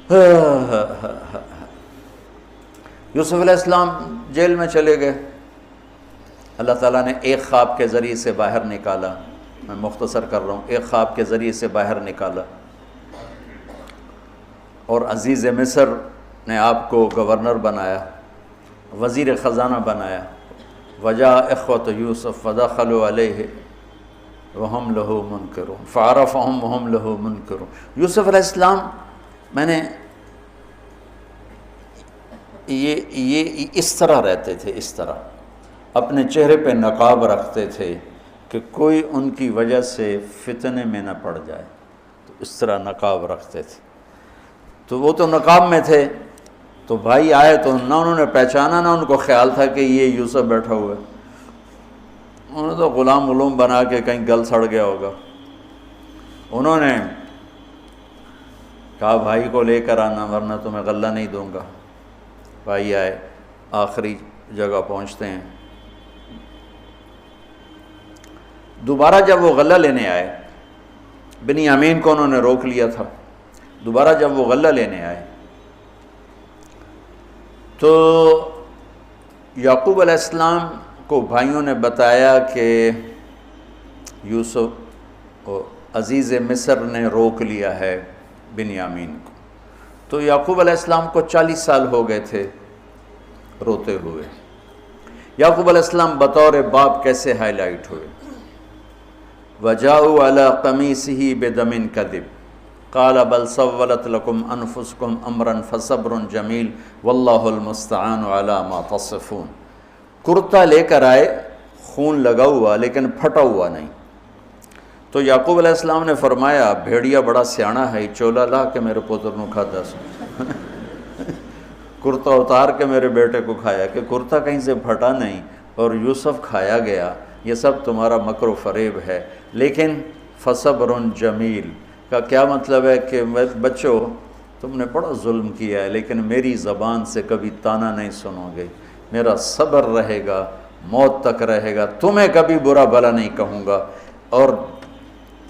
یوسف علیہ السلام جیل میں چلے گئے، اللہ تعالیٰ نے ایک خواب کے ذریعے سے باہر نکالا، میں مختصر کر رہا ہوں، ایک خواب کے ذریعے سے باہر نکالا، اور عزیز مصر نے آپ کو گورنر بنایا، وزیر خزانہ بنایا۔ وجاء اخوۃ یوسف فدخلوا علیہ وہم لہ منکرون فعرفہم وہم لہ منکرون۔ یوسف علیہ السلام میں نے یہ اس طرح رہتے تھے، اس طرح اپنے چہرے پہ نقاب رکھتے تھے کہ کوئی ان کی وجہ سے فتنے میں نہ پڑ جائے، تو اس طرح نقاب رکھتے تھے۔ تو وہ تو نقاب میں تھے، تو بھائی آئے تو نہ انہوں نے پہچانا، نہ ان کو خیال تھا کہ یہ یوسف بیٹھا ہوا ہے، انہوں نے تو غلام علوم بنا کے کہیں گل سڑ گیا ہوگا۔ انہوں نے کہا بھائی کو لے کر آنا ورنہ تمہیں غلہ نہیں دوں گا۔ بھائی آئے، آخری جگہ پہنچتے ہیں۔ دوبارہ جب وہ غلہ لینے آئے، بنیامین کو انہوں نے روک لیا تھا، دوبارہ جب وہ غلہ لینے آئے تو یعقوب علیہ السلام کو بھائیوں نے بتایا کہ یوسف عزیز مصر نے روک لیا ہے بنیامین کو۔ تو یعقوب علیہ السلام کو 40 سال ہو گئے تھے روتے ہوئے۔ یعقوب علیہ السلام بطور باپ کیسے ہائی لائٹ ہوئے؟ وَجَاءُوا عَلَىٰ قَمِيصِهِ بِدَمٍ كَذِبٍ قَالَ بَلْ سَوَّلَتْ لَكُمْ أَنفُسُكُمْ أَمْرًا فَصَبْرٌ جَمِيلٌ وَاللَّهُ الْمُسْتَعَانُ عَلَىٰ مَا تَصِفُونَ۔ کرتا لے کر آئے، خون لگا ہوا لیکن پھٹا ہوا نہیں۔ تو یعقوب علیہ السلام نے فرمایا بھیڑیا بڑا سیانا ہے، چولا لا کے میرے پوتر نو کھاتا سو کرتا اتار کے میرے بیٹے کو کھایا، کہ کرتا کہیں سے پھٹا نہیں اور یوسف کھایا گیا، یہ سب تمہارا مکر و فریب ہے۔ لیکن فصبر جمیل کا کیا مطلب ہے کہ بچوں تم نے بڑا ظلم کیا ہے لیکن میری زبان سے کبھی تانا نہیں سنو گے، میرا صبر رہے گا، موت تک رہے گا، تمہیں کبھی برا بھلا نہیں کہوں گا۔ اور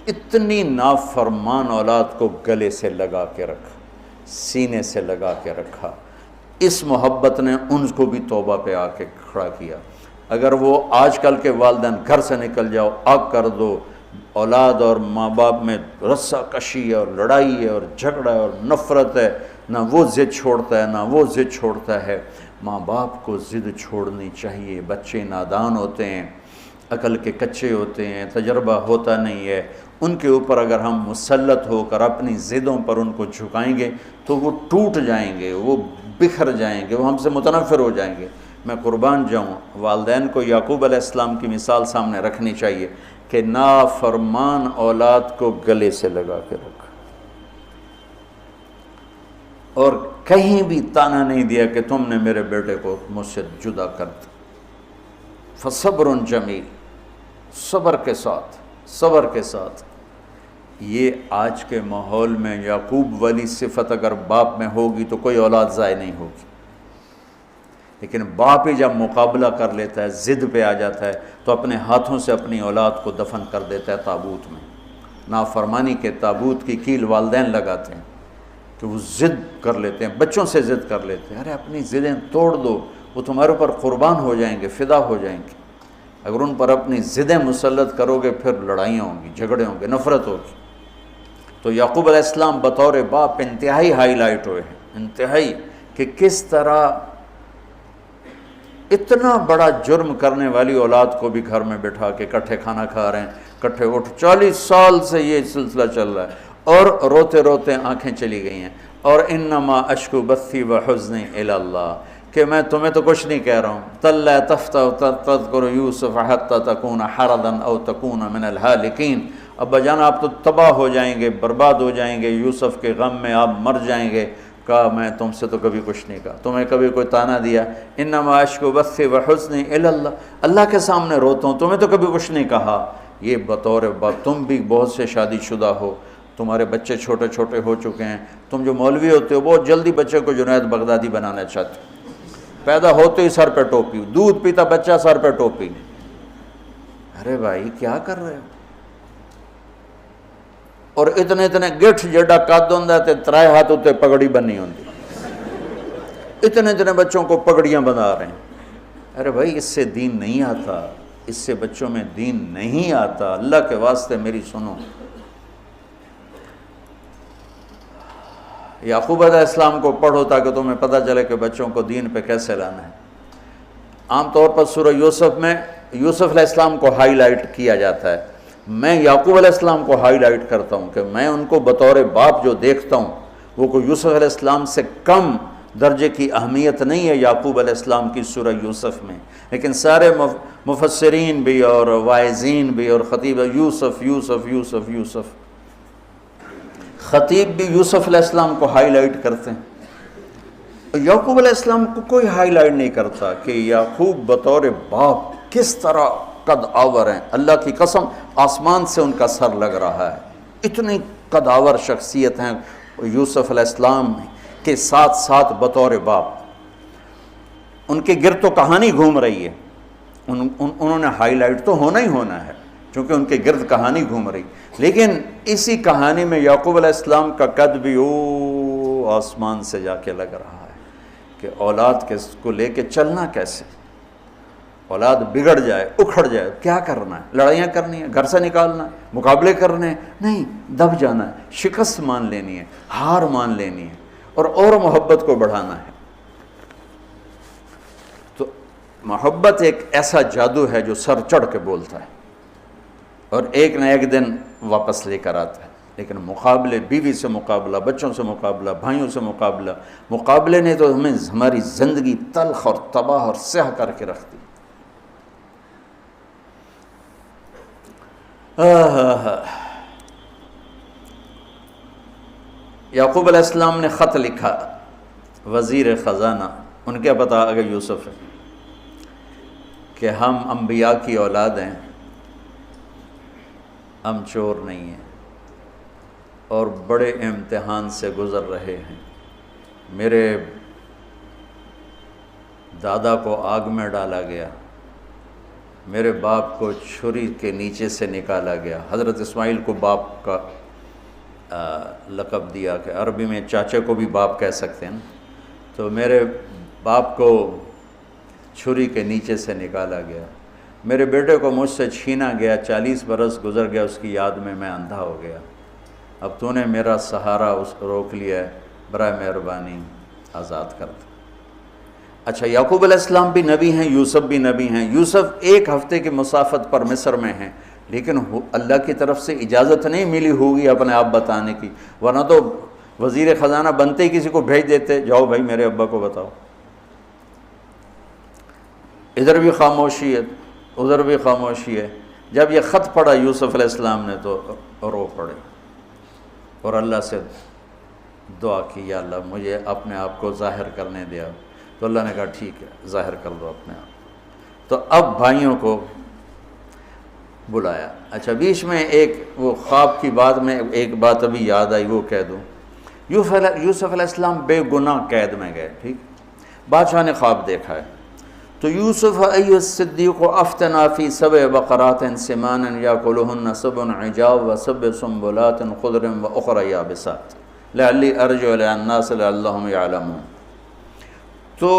اتنی نافرمان اولاد کو گلے سے لگا کے رکھا، سینے سے لگا کے رکھا۔ اس محبت نے ان کو بھی توبہ پہ آ کے کھڑا کیا۔ اگر وہ آج کل کے والدین گھر سے نکل جاؤ، آگ کر دو، اولاد اور ماں باپ میں رسہ کشی ہے اور لڑائی ہے اور جھگڑا ہے اور نفرت ہے، نہ وہ ضد چھوڑتا ہے نہ وہ ضد چھوڑتا ہے۔ ماں باپ کو ضد چھوڑنی چاہیے، بچے نادان ہوتے ہیں، عقل کے کچے ہوتے ہیں، تجربہ ہوتا نہیں ہے، ان کے اوپر اگر ہم مسلط ہو کر اپنی ضدوں پر ان کو جھکائیں گے تو وہ ٹوٹ جائیں گے، وہ بکھر جائیں گے، وہ ہم سے متنفر ہو جائیں گے۔ میں قربان جاؤں، والدین کو یعقوب علیہ السلام کی مثال سامنے رکھنی چاہیے کہ نافرمان اولاد کو گلے سے لگا کے رکھا اور کہیں بھی تانا نہیں دیا کہ تم نے میرے بیٹے کو مجھ سے جدا کر دیا۔ فصبر جمیل، صبر کے ساتھ، صبر کے ساتھ۔ یہ آج کے ماحول میں یعقوب والی صفت اگر باپ میں ہوگی تو کوئی اولاد ضائع نہیں ہوگی، لیکن باپ ہی جب مقابلہ کر لیتا ہے، ضد پہ آ جاتا ہے، تو اپنے ہاتھوں سے اپنی اولاد کو دفن کر دیتا ہے تابوت میں۔ نافرمانی کے تابوت کی کیل والدین لگاتے ہیں کہ وہ ضد کر لیتے ہیں، بچوں سے ضد کر لیتے ہیں۔ ارے اپنی ضدیں توڑ دو، وہ تمہارے اوپر قربان ہو جائیں گے، فدا ہو جائیں گے۔ اگر ان پر اپنی ضدیں مسلط کرو گے پھر لڑائیاں ہوں گی، جھگڑے ہوں گے، نفرت ہوگی۔ تو یعقوب علیہ السلام بطور باپ انتہائی ہائی لائٹ ہوئے ہیں، انتہائی، کہ کس طرح اتنا بڑا جرم کرنے والی اولاد کو بھی گھر میں بٹھا کے کٹھے کھانا کھا رہے ہیں، کٹھے اٹھ، 40 سال سے یہ سلسلہ چل رہا ہے، اور روتے روتے آنکھیں چلی گئی ہیں۔ اور انما اشکو بثی وحزنی الی اللہ، کہ میں تمہیں تو کچھ نہیں کہہ رہا ہوں، تَلَّا تَفْتَحُ تَذْكُرُ يُوسُفَ حَتَّى تَكُونَ حَرَضًا أَوْ تَكُونَ مِنَ الْهَالِكِينَ۔ ابا جان آپ تو تباہ ہو جائیں گے، برباد ہو جائیں گے، یوسف کے غم میں آپ مر جائیں گے۔ کہا میں تم سے تو کبھی کچھ نہیں کہا، تمہیں کبھی کوئی تانا دیا؟ انما اشکو بثی وحزنی الی اللہ، اللہ کے سامنے روتا ہوں، تمہیں تو کبھی کچھ نہیں کہا۔ یہ بطور باپ، تم بھی بہت سے شادی شدہ ہو، تمہارے بچے چھوٹے چھوٹے ہو چکے ہیں، تم جو مولوی ہوتے ہو بہت جلدی بچے کو جنید بغدادی بنانا چاہتے ہو، پیدا ہوتے ہی سر پہ ٹوپی، دودھ پیتا بچہ سر پہ ٹوپی۔ ارے بھائی کیا کر رہے ہو؟ اور اتنے گٹھ جڑا قد ہوندا تے 3 ہاتھ تے پگڑی بنی ہوندی، اتنے بچوں کو پگڑیاں بنا رہے ہیں۔ ارے بھائی اس سے دین نہیں آتا، اس سے بچوں میں دین نہیں آتا، اللہ کے واسطے میری سنو۔ یعقوب علیہ السلام کو پڑھو تاکہ تمہیں پتہ چلے کہ بچوں کو دین پہ کیسے لانا ہے۔ عام طور پر سورہ یوسف میں یوسف علیہ السلام کو ہائی لائٹ کیا جاتا ہے، میں یعقوب علیہ السلام کو ہائی لائٹ کرتا ہوں کہ میں ان کو بطور باپ جو دیکھتا ہوں وہ کوئی یوسف علیہ السلام سے کم درجے کی اہمیت نہیں ہے یعقوب علیہ السلام کی سورہ یوسف میں، لیکن سارے مفسرین بھی اور واعظین بھی اور خطیب یوسف یوسف یوسف یوسف، خطیب بھی یوسف علیہ السلام کو ہائی لائٹ کرتے ہیں۔ یعقوب علیہ السلام کو کوئی ہائی لائٹ نہیں کرتا کہ یعقوب بطور باپ کس طرح قد آور ہیں، اللہ کی قسم آسمان سے ان کا سر لگ رہا ہے، اتنی قد آور شخصیت ہیں یوسف علیہ السلام کے ساتھ ساتھ بطور باپ۔ ان کے گرد تو کہانی گھوم رہی ہے، انہوں نے ہائی لائٹ تو ہونا ہی ہونا ہے چونکہ ان کے گرد کہانی گھوم رہی، لیکن اسی کہانی میں یعقوب علیہ السلام کا قد بھی آسمان سے جا کے لگ رہا ہے کہ اولاد کو لے کے چلنا کیسے، اولاد بگڑ جائے اکھڑ جائے کیا کرنا ہے، لڑائیاں کرنی ہے، گھر سے نکالنا ہے، مقابلے کرنے ہیں، نہیں دب جانا ہے، شکست مان لینی ہے، ہار مان لینی ہے اور محبت کو بڑھانا ہے۔ تو محبت ایک ایسا جادو ہے جو سر چڑھ کے بولتا ہے اور ایک نہ ایک دن واپس لے کر آتا ہے، لیکن مقابلے، بیوی سے مقابلہ، بچوں سے مقابلہ، بھائیوں سے مقابلہ، مقابلے نے تو ہمیں ہماری زندگی تلخ اور تباہ اور سیاہ کر کے رکھ دی۔ یعقوب علیہ السلام نے خط لکھا وزیر خزانہ، ان کے پتہ اگر یوسف ہے کہ ہم انبیاء کی اولاد ہیں، ہم چور نہیں ہیں اور بڑے امتحان سے گزر رہے ہیں، میرے دادا کو آگ میں ڈالا گیا، میرے باپ کو چھری کے نیچے سے نکالا گیا، حضرت اسماعیل کو باپ کا لقب دیا کہ عربی میں چاچے کو بھی باپ کہہ سکتے ہیں، تو میرے باپ کو چھری کے نیچے سے نکالا گیا، میرے بیٹے کو مجھ سے چھینا گیا، 40 برس گزر گیا، اس کی یاد میں میں اندھا ہو گیا، اب تو نے میرا سہارا روک لیا ہے، برائے مہربانی آزاد کر دو۔ اچھا یعقوب علیہ السلام بھی نبی ہیں، یوسف بھی نبی ہیں، یوسف 1 ہفتے کی مسافت پر مصر میں ہیں، لیکن اللہ کی طرف سے اجازت نہیں ملی ہوگی اپنے آپ بتانے کی، ورنہ تو وزیر خزانہ بنتے ہی کسی کو بھیج دیتے، جاؤ بھائی میرے ابا کو بتاؤ۔ ادھر بھی خاموشی ہے ادھر بھی خاموشی ہے۔ جب یہ خط پڑھا یوسف علیہ السلام نے تو رو پڑے اور اللہ سے دعا کی، یا اللہ مجھے اپنے آپ کو ظاہر کرنے دیا، تو اللہ نے کہا ٹھیک ہے ظاہر کر دو اپنے آپ۔ تو اب بھائیوں کو بلایا۔ اچھا بیچ میں ایک وہ خواب کی بات میں ایک بات ابھی یاد آئی، وہ کہہ دوں۔ یوسف علیہ السلام بے گناہ قید میں گئے، ٹھیک، بادشاہ نے خواب دیکھا ہے، تو یوسف ایھا الصدیق افتنا فی 7 بقرات سمان یاکلہن 7 عجاف و7 سنبلات خضر واخری یابسات لعلی ارجع الی الناس لعلہم یعلمون۔ تو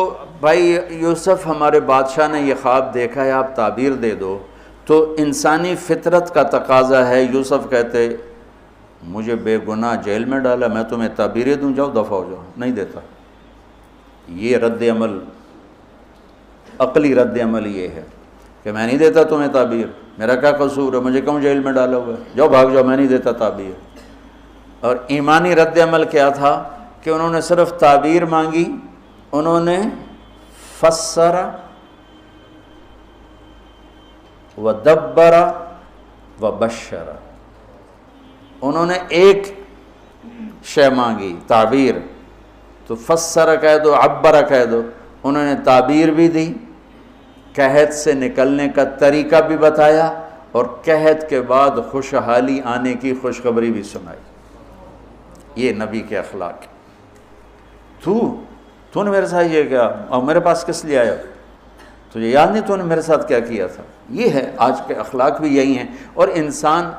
بھائی یوسف ہمارے بادشاہ نے یہ خواب دیکھا ہے، آپ تعبیر دے دو۔ تو انسانی فطرت کا تقاضا ہے، یوسف کہتے مجھے بے گناہ جیل میں ڈالا، میں تمہیں تعبیریں دوں، جاؤ دفع ہو جاؤ، نہیں دیتا۔ یہ رد عمل، عقلی رد عمل یہ ہے کہ میں نہیں دیتا تمہیں تعبیر، میرا کیا قصور ہے، مجھے کیوں جیل میں ڈالا ہوا ہے، جاؤ بھاگ جاؤ، میں نہیں دیتا تعبیر۔ اور ایمانی رد عمل کیا تھا کہ انہوں نے صرف تعبیر مانگی، انہوں نے فسر ودبر وبشر، انہوں نے ایک شے مانگی تعبیر، تو فسر کہہ دو، عبر کہہ دو، انہوں نے تعبیر بھی دی، قحط سے نکلنے کا طریقہ بھی بتایا، اور قحط کے بعد خوشحالی آنے کی خوشخبری بھی سنائی۔ یہ نبی کے اخلاق۔ تو نے میرے ساتھ یہ کیا، اور میرے پاس کس لیے آیا، تجھے یاد نہیں تو نے میرے ساتھ کیا کیا تھا۔ یہ ہے آج کے اخلاق بھی یہی ہیں، اور انسان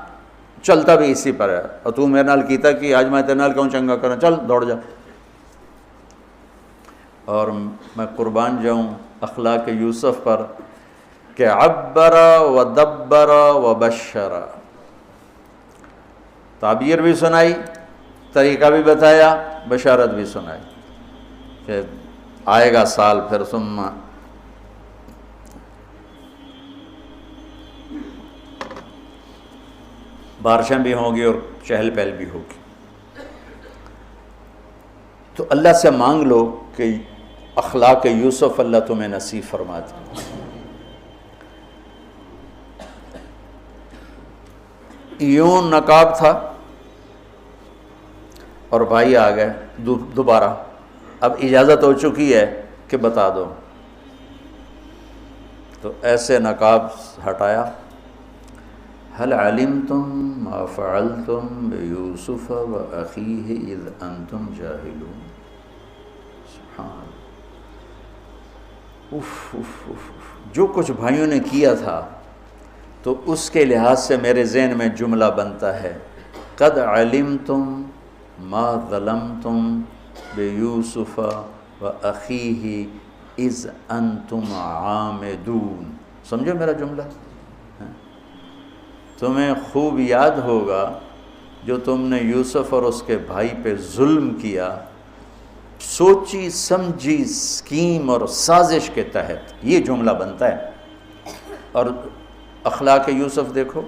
چلتا بھی اسی پر ہے، اور تو میرے نال کیتا کہ آج میں تیرے نال کیوں چنگا کرنا، چل دوڑ جا۔ اور میں قربان جاؤں اخلاق یوسف پر کہ عبر و دبر و بشر، تعبیر بھی سنائی، طریقہ بھی بتایا، بشارت بھی سنائی کہ آئے گا سال پھر، ثم بارشیں بھی ہوں گی اور چہل پہل بھی ہوگی۔ تو اللہ سے مانگ لو کہ اخلاق یوسف اللہ تمہیں نصیب فرما دے۔ یوں نقاب تھا اور بھائی آ گئے دوبارہ، اب اجازت ہو چکی ہے کہ بتا دو، تو ایسے نقاب ہٹایا، هل علمتم ما فعلتم بیوسف واخیہ اذ انتم جاہلون۔ سبحان اللہ، جو کچھ بھائیوں نے کیا تھا تو اس کے لحاظ سے میرے ذہن میں جملہ بنتا ہے، قد علمتم ما ظلمتم بیوسف واخیہ اذ انتم عامدون۔ سمجھو میرا جملہ، تمہیں خوب یاد ہوگا جو تم نے یوسف اور اس کے بھائی پہ ظلم کیا، سوچی سمجھی اسکیم اور سازش کے تحت، یہ جملہ بنتا ہے۔ اور اخلاق یوسف دیکھو،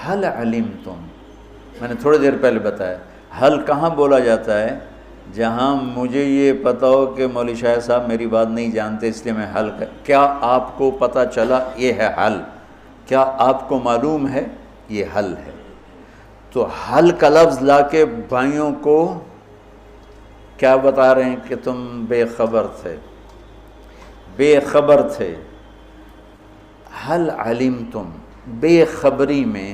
حل علمتم، میں نے تھوڑی دیر پہلے بتایا، حل کہاں بولا جاتا ہے؟ جہاں مجھے یہ پتہ ہو کہ مولوی شاہ صاحب میری بات نہیں جانتے اس لیے میں حل کیا آپ کو پتہ چلا، یہ ہے حل، کیا آپ کو معلوم ہے، یہ حل ہے۔ تو حل کا لفظ لا کے بھائیوں کو کیا بتا رہے ہیں کہ تم بے خبر تھے، بے خبر تھے۔ حل علمتم، بے خبری میں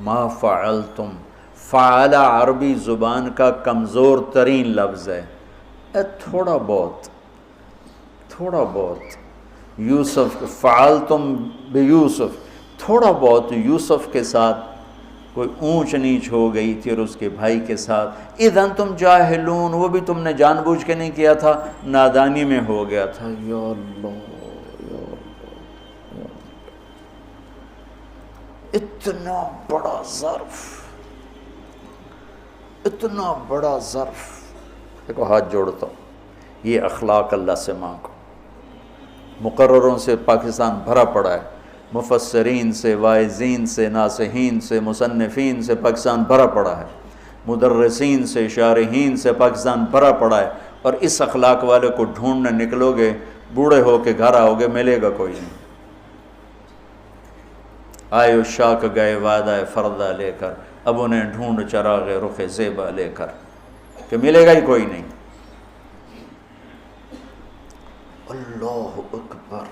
ما فعلتم، فعل عربی زبان کا کمزور ترین لفظ ہے، تھوڑا بہت یوسف، فعلتم بیوسف، تھوڑا بہت یوسف کے ساتھ کوئی اونچ نیچ ہو گئی تھی اور اس کے بھائی کے ساتھ، اذ انتم جاہلون، وہ بھی تم نے جان بوجھ کے نہیں کیا تھا، نادانی میں ہو گیا تھا۔ یا اللہ، اتنا بڑا ظرف، دیکھو ہاتھ جوڑتا ہوں، یہ اخلاق اللہ سے مانگو۔ مقرروں سے پاکستان بھرا پڑا ہے، مفسرین سے، واعظین سے، ناصحین سے، مصنفین سے پاکستان بھرا پڑا ہے، مدرسین سے، شارحین سے پاکستان بھرا پڑا ہے، اور اس اخلاق والے کو ڈھونڈنے نکلو گے، بوڑھے ہو کے گھر آؤ گے، ملے گا کوئی نہیں۔ آئے اشاق گئے وعدہ فردہ لے کر، اب انہیں ڈھونڈ چراغ رخ زیبا لے کر، کہ ملے گا ہی کوئی نہیں۔ اللہ اکبر،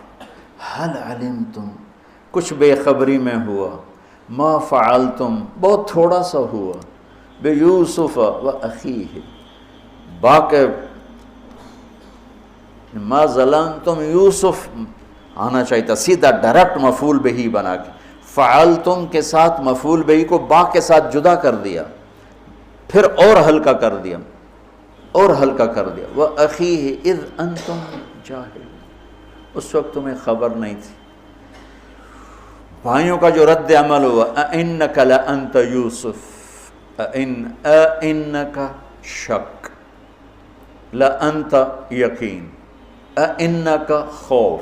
حل علمتم، کچھ بے خبری میں ہوا، ما فعلتم، بہت تھوڑا سا ہوا، بیوسف و اخیہ، باقی ما ظلمتم یوسف آنا چاہیے تھا، سیدھا ڈائریکٹ مفعول بہی بنا کے، فعلتم کے ساتھ مفعول بہی کو با کے ساتھ جدا کر دیا، پھر اور ہلکا کر دیا، وَأَخِيهِ اِذْ أَنْتُمْ جَاهِلُونَ، اس وقت تمہیں خبر نہیں تھی۔ بھائیوں کا جو رد عمل ہوا، أَإِنَّكَ لَأَنْتَ يُوسُف، أَإِنَّكَ شک، لَأَنْتَ یقین، أَإِنَّكَ خوف،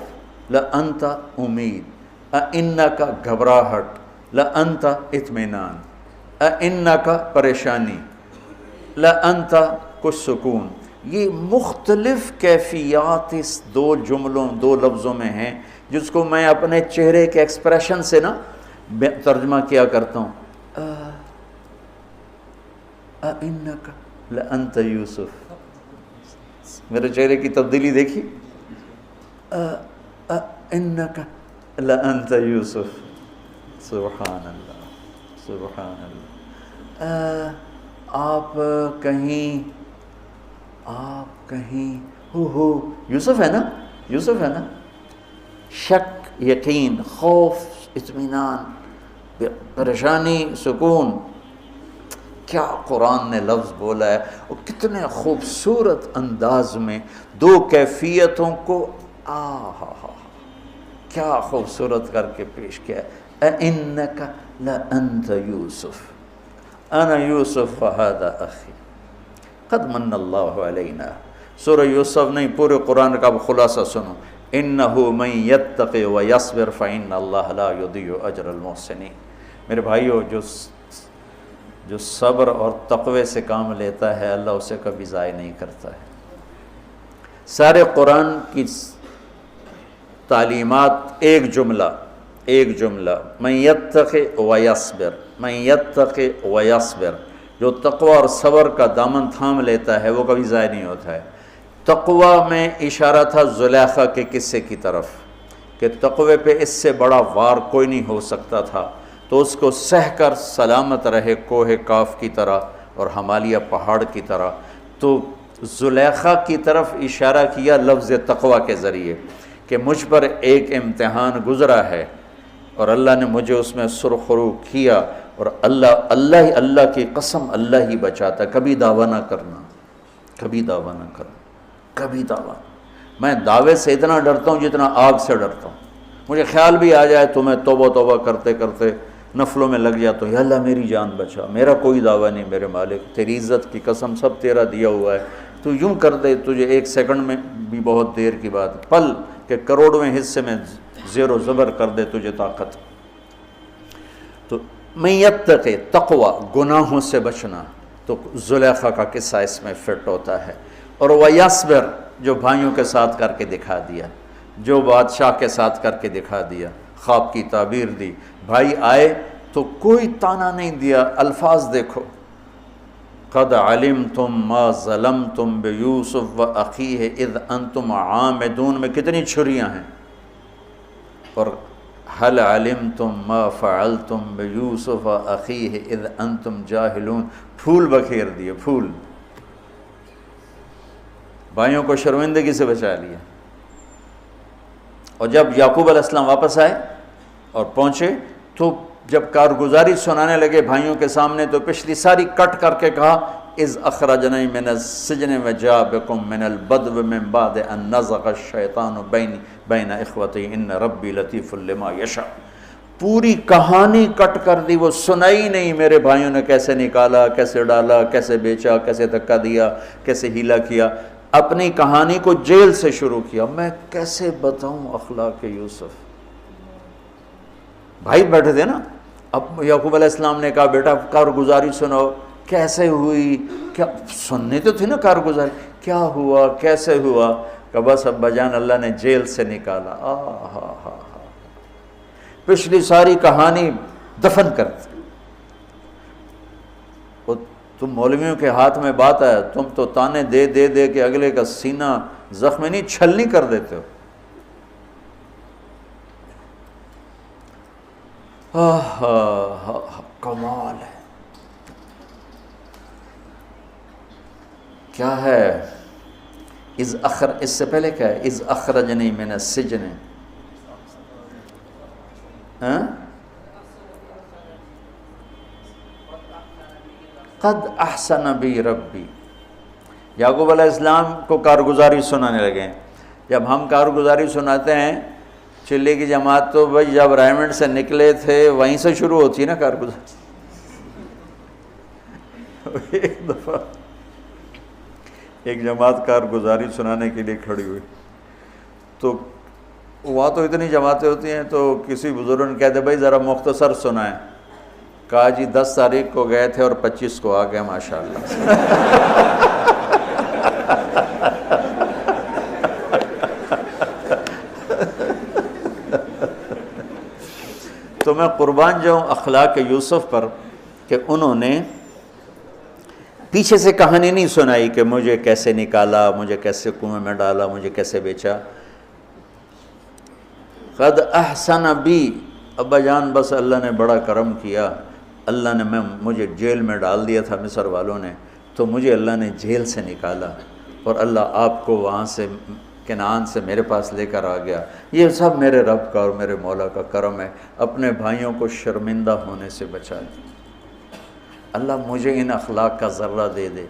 لَأَنْتَ امید، أَإِنَّكَ گھبراہٹ، لَأَنْتَ اطمینان، أَإِنَّكَ پریشانی، لَأَنْتَ کچھ سکون۔ یہ مختلف کیفیات اس دو جملوں، دو لفظوں میں ہیں، جس کو میں اپنے چہرے کے ایکسپریشن سے نا ترجمہ کیا کرتا ہوں۔ أَإِنَّكَ لَأَنْتَ یوسف، میرے چہرے کی تبدیلی دیکھی، أَإِنَّكَ لَأَنْتَ یوسف، سبحان اللہ، سبحان اللہ۔ آپ کہیں ہو یوسف ہے نا، یوسف ہے نا، شک یقین، خوف، اطمینان، پریشانی، سکون. کیا قرآن نے لفظ بولا ہے، اور کتنے خوبصورت انداز میں دو کیفیتوں کو کیا خوبصورت کر کے پیش کیا ہے. اِنَّكَ لَأَنْتَ يُوسُف أَنَا يُوسُف وَهَذَا أَخِي قَدْ مَنَّ اللَّهُ عَلَيْنَا. سورہ یوسف نہیں، پورے قرآن کا خلاصہ سنو. إِنَّهُ مَن يَتَّقِ وَيَصْبِرْ فَإِنَّ اللَّهَ لَا يُضِيعُ أَجْرَ الْمُحْسِنِينَ. میرے بھائیو، جو صبر اور تقوی سے کام لیتا ہے اللہ اسے کبھی ضائع نہیں کرتا ہے. سارے قرآن کی تعلیمات ایک جملہ من یتق ویصبر، من یتق ویصبر. جو تقوی اور صبر کا دامن تھام لیتا ہے وہ کبھی ضائع نہیں ہوتا ہے. تقوی میں اشارہ تھا زلیخا کے قصے کی طرف کہ تقوی پہ اس سے بڑا وار کوئی نہیں ہو سکتا تھا، تو اس کو سہ کر سلامت رہے کوہ کاف کی طرح اور ہمالیہ پہاڑ کی طرح. تو زلیخا کی طرف اشارہ کیا لفظ تقوی کے ذریعے کہ مجھ پر ایک امتحان گزرا ہے اور اللہ نے مجھے اس میں سرخرو کیا، اور اللہ کی قسم اللہ ہی بچاتا. کبھی دعویٰ نہ کرنا، کبھی دعویٰ نہ کرنا، کبھی دعویٰ. میں دعوے سے اتنا ڈرتا ہوں جتنا آگ سے ڈرتا ہوں. مجھے خیال بھی آ جائے تو میں توبہ کرتے کرتے نفلوں میں لگ جاتا ہوں، یا اللہ میری جان بچا، میرا کوئی دعویٰ نہیں میرے مالک، تیری عزت کی قسم سب تیرا دیا ہوا ہے. تو یوں کر دے، تجھے ایک سیکنڈ میں بھی بہت دیر کی بات، پل کہ کروڑویں حصے میں زیر و زبر کر دے تجھے طاقت. تو من یتق، تقوی، گناہوں سے بچنا. تو زلیخا کا قصہ اس میں فٹ ہوتا ہے. اور ویصبر، جو بھائیوں کے ساتھ کر کے دکھا دیا، جو بادشاہ کے ساتھ کر کے دکھا دیا، خواب کی تعبیر دی. بھائی آئے تو کوئی تانا نہیں دیا. الفاظ دیکھو، قد علمتم ما ظلمتم بیوسف واخیہ اذ انتم عامدون میں کتنی چھریاں ہیں. اور هل علمتم ما فعلتم بیوسف واخیہ اذ انتم جاہلون، پھول بکھیر دیے، پھول. بھائیوں کو شرمندگی سے بچا لیا. اور جب یعقوب علیہ السلام واپس آئے اور پہنچے تو جب کارگزاری سنانے لگے بھائیوں کے سامنے تو پچھلی ساری کٹ کر کے کہا اذ اخرجنی من السجن وجاء بکم من البدو من بعد ان نزغ الشیطان بین اخوتی ان ربی لطیف لما یشاء. پوری کہانی کٹ کر دی، وہ سنائی نہیں میرے بھائیوں نے کیسے نکالا، کیسے ڈالا، کیسے بیچا، کیسے دھکا دیا، کیسے ہیلا کیا. اپنی کہانی کو جیل سے شروع کیا. میں کیسے بتاؤں اخلاق یوسف. بھائی بیٹھے تھے نا، اب یعقوب علیہ السلام نے کہا بیٹا کارگزاری سناؤ، کیسے ہوئی، کیا سننے تو تھی نا کارگزاری، کیا ہوا، کیسے ہوا. کہ بس ابا جان اللہ نے جیل سے نکالا. پچھلی ساری کہانی دفن کر دی. تم مولویوں کے ہاتھ میں بات ہے، تم تو تانے دے دے دے کے اگلے کا سینہ زخمی نہیں چھلنی کر دیتے ہو. کمال ہے. کیا ہے اس سے پہلے کیا ہے؟ اذ اخرجنی من السجن، قد احسن بی ربی. یعقوب علیہ السلام کو کارگزاری سنانے لگے. جب ہم کارگزاری سناتے ہیں چلے کی جماعت تو بھائی جب رائمنڈ سے نکلے تھے وہیں سے شروع ہوتی ہے نا کارگزاری. ایک دفعہ ایک جماعت کارگزاری سنانے کے لیے کھڑی ہوئی تو وہاں تو اتنی جماعتیں ہوتی ہیں تو کسی بزرگ نے کہتے بھائی ذرا مختصر سنائیں. کہا جی 10 تاریخ کو گئے تھے اور 25 کو آ گئے ماشاءاللہ. تو میں قربان جاؤں اخلاق یوسف پر کہ انہوں نے پیچھے سے کہانی نہیں سنائی کہ مجھے کیسے نکالا، مجھے کیسے کنویں میں ڈالا، مجھے کیسے بیچا. قد احسن بی، ابا جان بس اللہ نے بڑا کرم کیا، اللہ نے مجھے جیل میں ڈال دیا تھا مصر والوں نے، تو مجھے اللہ نے جیل سے نکالا اور اللہ آپ کو وہاں سے کنعان سے میرے پاس لے کر آ گیا۔ یہ سب میرے رب کا اور میرے مولا کا کرم ہے، اپنے بھائیوں کو شرمندہ ہونے سے بچا دیا۔ اللہ مجھے ان اخلاق کا ذرہ دے دے۔